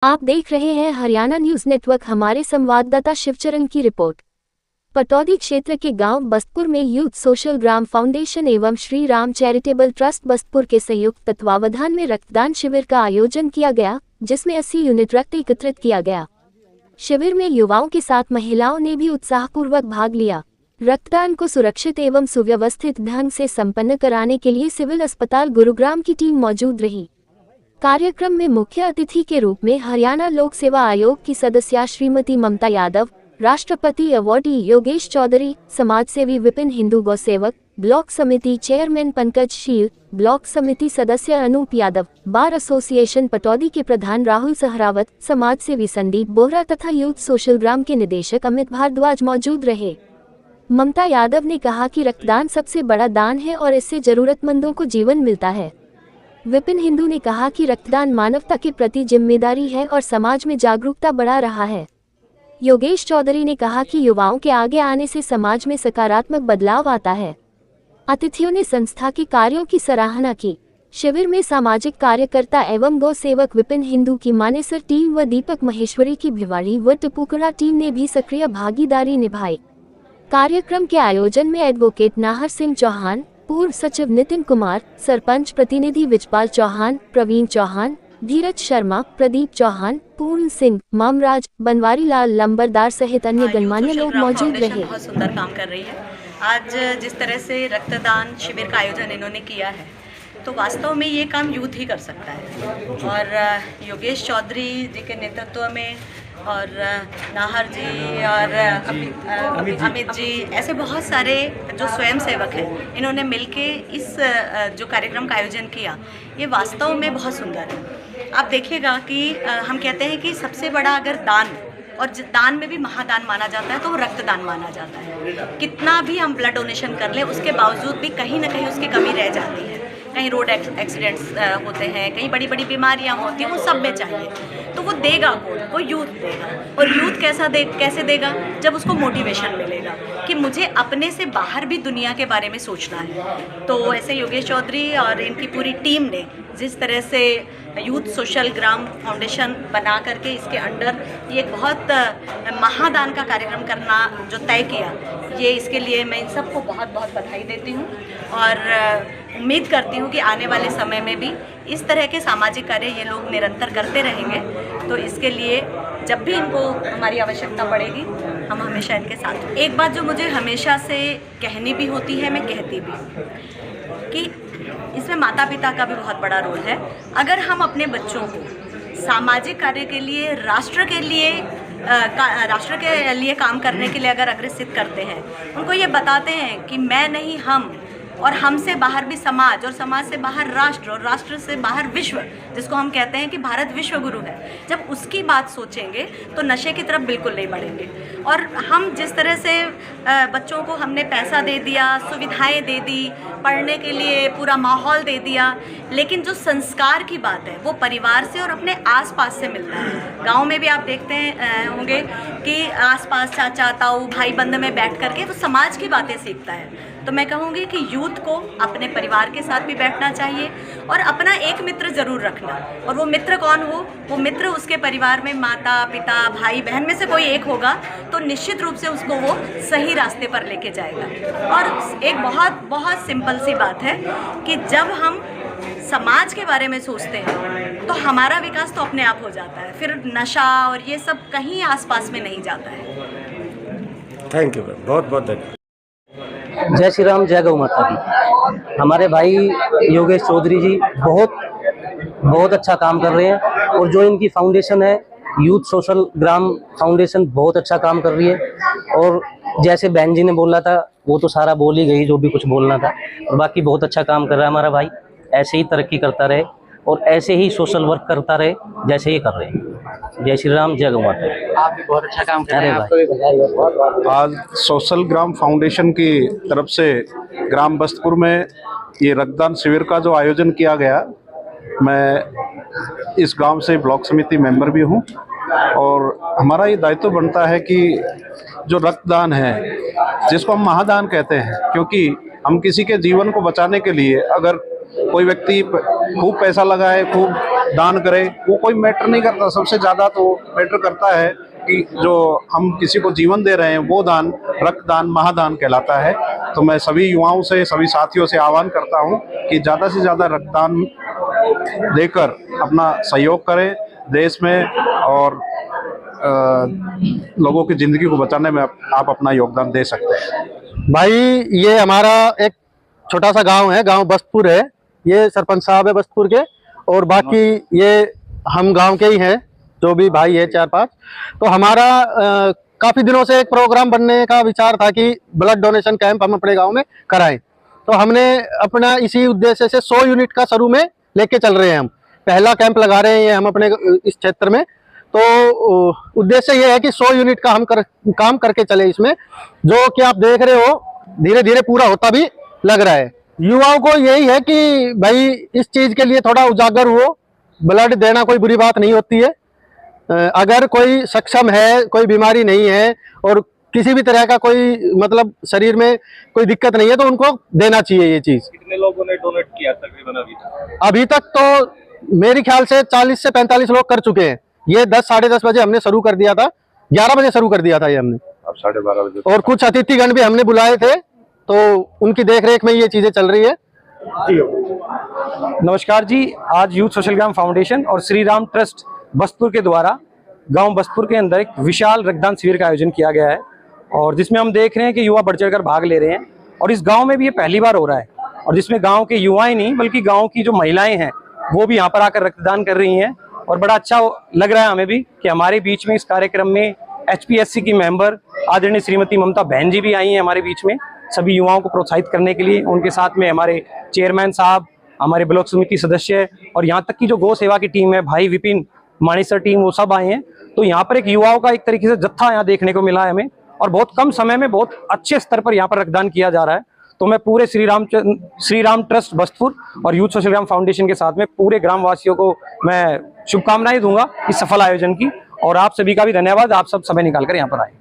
आप देख रहे हैं हरियाणा न्यूज नेटवर्क। हमारे संवाददाता शिवचरण की रिपोर्ट। पटौदी क्षेत्र के गांव बस्तपुर में यूथ सोशल ग्राम फाउंडेशन एवं श्री राम चैरिटेबल ट्रस्ट बस्तपुर के संयुक्त तत्वावधान में रक्तदान शिविर का आयोजन किया गया, जिसमें 80 यूनिट रक्त एकत्रित किया गया। शिविर में युवाओं के साथ महिलाओं ने भी उत्साहपूर्वक भाग लिया। रक्तदान को सुरक्षित एवं सुव्यवस्थित ढंग से संपन्न कराने के लिए सिविल अस्पताल गुरुग्राम की टीम मौजूद रही। कार्यक्रम में मुख्य अतिथि के रूप में हरियाणा लोक सेवा आयोग की सदस्य श्रीमती ममता यादव, राष्ट्रपति अवार्डी योगेश चौधरी, समाजसेवी विपिन हिंदू गौ सेवक, ब्लॉक समिति चेयरमैन पंकज शील, ब्लॉक समिति सदस्य अनूप यादव, बार एसोसिएशन पटौदी के प्रधान राहुल सहरावत, समाजसेवी संदीप बोहरा तथा यूथ सोशल ग्राम के निदेशक अमित भारद्वाज मौजूद रहे। ममता यादव ने कहा कि रक्तदान सबसे बड़ा दान है और इससे जरूरतमंदों को जीवन मिलता है। विपिन हिंदू ने कहा कि रक्तदान मानवता के प्रति जिम्मेदारी है और समाज में जागरूकता बढ़ा रहा है। योगेश चौधरी ने कहा कि युवाओं के आगे आने से समाज में सकारात्मक बदलाव आता है। अतिथियों ने संस्था के कार्यों की सराहना की। शिविर में सामाजिक कार्यकर्ता एवं गौ सेवक विपिन हिंदू की मानेसर टीम व दीपक महेश्वरी की भिवाड़ी व टपुकड़ा टीम ने भी सक्रिय भागीदारी निभाई। कार्यक्रम के आयोजन में एडवोकेट नाहर सिंह चौहान, पूर्व सचिव नितिन कुमार, सरपंच प्रतिनिधि विजपाल चौहान, प्रवीण चौहान, धीरज शर्मा, प्रदीप चौहान, पूर्ण सिंह, मामराज, बनवारी लाल लंबरदार सहित अन्य गणमान्य लोग मौजूद रहे। बहुत सुंदर काम कर रही है। आज जिस तरह से रक्तदान शिविर का आयोजन इन्होंने किया है, तो वास्तव में ये काम यूथ ही कर सकता है। और योगेश चौधरी जी के नेतृत्व में और नाहर जी और अमित जी, ऐसे बहुत सारे जो स्वयं सेवक हैं, इन्होंने मिलके इस जो कार्यक्रम का आयोजन किया, ये वास्तव में बहुत सुंदर है। आप देखिएगा कि हम कहते हैं कि सबसे बड़ा अगर दान, और दान में भी महादान माना जाता है, तो वो रक्तदान माना जाता है। कितना भी हम ब्लड डोनेशन कर लें, उसके बावजूद भी कहीं ना कहीं उसकी कमी रह जाती है। कहीं रोड एक्सीडेंट्स होते हैं, कहीं बड़ी बड़ी बीमारियां होती हैं, वो सब में चाहिए। तो वो देगा कौन? वो यूथ देगा। और यूथ कैसे देगा? जब उसको मोटिवेशन मिलेगा कि मुझे अपने से बाहर भी दुनिया के बारे में सोचना है। तो ऐसे योगेश चौधरी और इनकी पूरी टीम ने जिस तरह से यूथ सोशल ग्राम फाउंडेशन बना करके इसके अंडर ये एक बहुत महादान का कार्यक्रम करना जो तय किया, ये इसके लिए मैं इन सबको बहुत बहुत बधाई देती हूँ। और उम्मीद करती हूँ कि आने वाले समय में भी इस तरह के सामाजिक कार्य ये लोग निरंतर करते रहेंगे। तो इसके लिए जब भी इनको हमारी आवश्यकता पड़ेगी, हम हमेशा इनके साथ। एक बात जो मुझे हमेशा से कहनी भी होती है, मैं कहती भी कि इसमें माता पिता का भी बहुत बड़ा रोल है। अगर हम अपने बच्चों को सामाजिक कार्य के लिए, राष्ट्र के लिए काम करने के लिए अगर अग्रसित करते हैं, उनको ये बताते हैं कि मैं नहीं हम, और हमसे बाहर भी समाज, और समाज से बाहर राष्ट्र, और राष्ट्र से बाहर विश्व, जिसको हम कहते हैं कि भारत विश्व गुरु है, जब उसकी बात सोचेंगे तो नशे की तरफ बिल्कुल नहीं बढ़ेंगे। और हम जिस तरह से बच्चों को हमने पैसा दे दिया, सुविधाएं दे दी, पढ़ने के लिए पूरा माहौल दे दिया, लेकिन जो संस्कार की बात है वो परिवार से और अपने आसपास से मिलता है। गांव में भी आप देखते होंगे कि आसपास चाचा ताऊ भाई बंद में बैठ करके वो समाज की बातें सीखता है। तो मैं कहूँगी कि यूथ को अपने परिवार के साथ भी बैठना चाहिए और अपना एक मित्र ज़रूर रखना। और वो मित्र कौन हो? वो मित्र उसके परिवार में माता पिता भाई बहन में से कोई एक होगा, तो निश्चित रूप से उसको वो सही रास्ते पर लेके जाएगा। और एक बहुत बहुत सिंपल सी बात है कि जब हम समाज के बारे में सोचते हैं तो हमारा विकास तो अपने आप हो जाता है, फिर नशा और ये सब कहीं आसपास में नहीं जाता है। थैंक यू, बहुत बहुत धन्यवाद। जय श्री राम, जय गौ माता की। हमारे भाई योगेश चौधरी जी बहुत अच्छा काम कर रहे हैं, और जो इनकी फाउंडेशन है यूथ सोशल ग्राम फाउंडेशन, बहुत अच्छा काम कर रही है। और जैसे बहन जी ने बोला था, वो तो सारा बोल ही गई जो भी कुछ बोलना था, और बाकी बहुत अच्छा काम कर रहा है हमारा भाई। ऐसे ही तरक्की करता रहे और ऐसे ही सोशल वर्क करता रहे जैसे ये कर रहे हैं। जय श्री राम, जय गौ माता। आप भी बहुत अच्छा काम कर रहे हैं, आपको भी बधाई। आज सोशल ग्राम फाउंडेशन की तरफ से ग्राम बस्तपुर में ये रक्तदान शिविर का जो आयोजन किया गया, मैं इस गांव से ब्लॉक समिति मेंबर भी हूं, और हमारा ये दायित्व बनता है कि जो रक्तदान है, जिसको हम महादान कहते हैं, क्योंकि हम किसी के जीवन को बचाने के लिए अगर कोई व्यक्ति खूब पैसा लगाए, खूब दान करे, वो कोई मैटर नहीं करता। सबसे ज़्यादा तो मैटर करता है कि जो हम किसी को जीवन दे रहे हैं वो दान रक्तदान महादान कहलाता है। तो मैं सभी युवाओं से, सभी साथियों से आह्वान करता हूँ कि ज़्यादा से ज़्यादा रक्तदान देकर अपना सहयोग करें देश में, और लोगों की ज़िंदगी को बचाने में आप अपना योगदान दे सकते हैं। भाई ये हमारा एक छोटा सा गांव है, गांव बस्तपुर है। ये सरपंच साहब है बस्तपुर के, और बाकी ये हम गांव के ही हैं, जो भी भाई है 4-5। तो हमारा काफ़ी दिनों से एक प्रोग्राम बनने का विचार था कि ब्लड डोनेशन कैंप हम अपने गांव में कराएं। तो हमने अपना इसी उद्देश्य से 100 यूनिट का शुरू में लेके चल रहे हैं। हम पहला कैंप लगा रहे हैं हम अपने इस क्षेत्र में। तो उद्देश्य ये है कि 100 यूनिट का हम काम करके चले इसमें, जो कि आप देख रहे हो धीरे धीरे पूरा होता भी लग रहा है। युवाओं को यही है कि भाई इस चीज़ के लिए थोड़ा उजागर हो, ब्लड देना कोई बुरी बात नहीं होती है। अगर कोई सक्षम है, कोई बीमारी नहीं है और किसी भी तरह का कोई मतलब शरीर में कोई दिक्कत नहीं है, तो उनको देना चाहिए ये चीज़। कितने लोगों ने डोनेट किया तकरीबन अभी तक? तो मेरे ख्याल से 40 से 45 लोग कर चुके हैं। ये 10 साढ़े 10 बजे हमने शुरू कर दिया था, 11 बजे शुरू कर दिया था ये हमने, अब 12:30 बजे। और कुछ अतिथिगण भी हमने बुलाए थे, तो उनकी देखरेख में ये चीज़ें चल रही है। नमस्कार जी, आज यूथ सोशल ग्राम फाउंडेशन और श्री राम ट्रस्ट बस्तपुर के द्वारा गांव बस्तपुर के अंदर एक विशाल रक्तदान शिविर का आयोजन किया गया है, और जिसमें हम देख रहे हैं कि युवा बढ़ चढ़कर भाग ले रहे हैं। और इस गांव में भी ये पहली बार हो रहा है, और जिसमें गांव के युवा ही नहीं बल्कि गांव की जो महिलाएं हैं वो भी यहाँ पर आकर रक्तदान कर रही हैं। और बड़ा अच्छा लग रहा है हमें भी कि हमारे बीच में इस कार्यक्रम में HPSC की मेंबर आदरणीय श्रीमती ममता बहन जी भी आई हैं हमारे बीच में, सभी युवाओं को प्रोत्साहित करने के लिए। उनके साथ में हमारे चेयरमैन साहब, हमारे ब्लॉक समिति सदस्य, और यहाँ तक की जो गौ सेवा की टीम है, भाई विपिन मानेसर टीम, वो सब आए हैं। तो यहाँ पर एक युवाओं का एक तरीके से जत्था यहाँ देखने को मिला है हमें, और बहुत कम समय में बहुत अच्छे स्तर पर यहाँ पर रक्तदान किया जा रहा है। तो मैं पूरे श्री राम ट्रस्ट बस्तपुर और यूथ सोशल ग्राम फाउंडेशन के साथ में पूरे ग्रामवासियों को मैं शुभकामनाएं दूंगा इस सफल आयोजन की, और आप सभी का भी धन्यवाद, आप सब समय निकालकर यहाँ पर आए।